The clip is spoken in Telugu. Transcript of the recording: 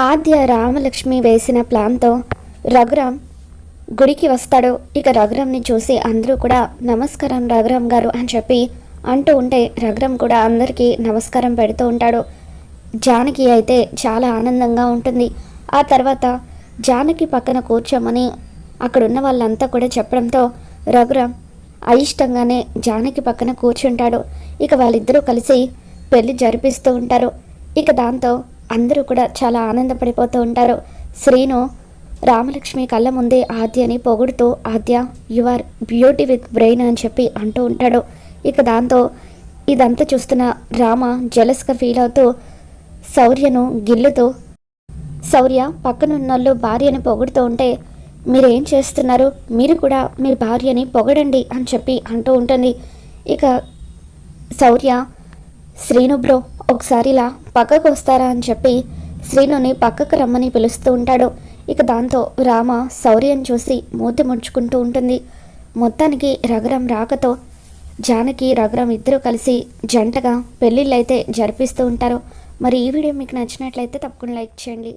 ఆద్య రామలక్ష్మి వేసిన ప్లాన్తో రఘురామ్ గుడికి వస్తాడు. ఇక రఘురామ్ని చూసి అందరూ కూడా నమస్కారం రఘురామ్ గారు అని చెప్పి అంటూ ఉంటే రఘురామ్ కూడా అందరికీ నమస్కారం పెడుతూ ఉంటాడు. జానకి అయితే చాలా ఆనందంగా ఉంటుంది. ఆ తర్వాత జానకి పక్కన కూర్చోమని అక్కడున్న వాళ్ళంతా కూడా చెప్పడంతో రఘురామ్ అయిష్టంగానే జానకి పక్కన కూర్చుంటాడు. ఇక వాళ్ళిద్దరూ కలిసి పెళ్లి జరిపిస్తూ ఉంటారు. ఇక దాంతో అందరూ కూడా చాలా ఆనందపడిపోతూ ఉంటారు. శ్రీను రామలక్ష్మి కళ్ళ ముందే ఆద్యని పొగుడుతూ Aadya you are beauty with brain అని చెప్పి అంటూ ఉంటాడు. ఇక దాంతో ఇదంతా చూస్తున్న రామ జెలస్గా ఫీల్ అవుతూ శౌర్యను గిల్లుతూ శౌర్య పక్కనున్నోళ్ళు భార్యని పొగుడుతూ ఉంటే మీరేం చేస్తున్నారు, మీరు కూడా మీ భార్యని పొగడండి అని చెప్పి అంటూ ఉంటుంది. ఇక శౌర్య శ్రీను బ్రో ఒకసారి ఇలా పక్కకు వస్తారా అని చెప్పి శ్రీనుని పక్కకు రమ్మని పిలుస్తూ ఉంటాడు. ఇక దాంతో రామ శౌర్యను చూసి మూతి ముడుచుకుంటూ ఉంటుంది. మొత్తానికి రఘురామ్ రాకతో జానకి రఘురామ్ ఇద్దరూ కలిసి జంటగా పెళ్ళిళ్ళైతే జరిపిస్తూ ఉంటారు. మరి ఈ వీడియో మీకు నచ్చినట్లయితే తప్పకుండా లైక్ చేయండి.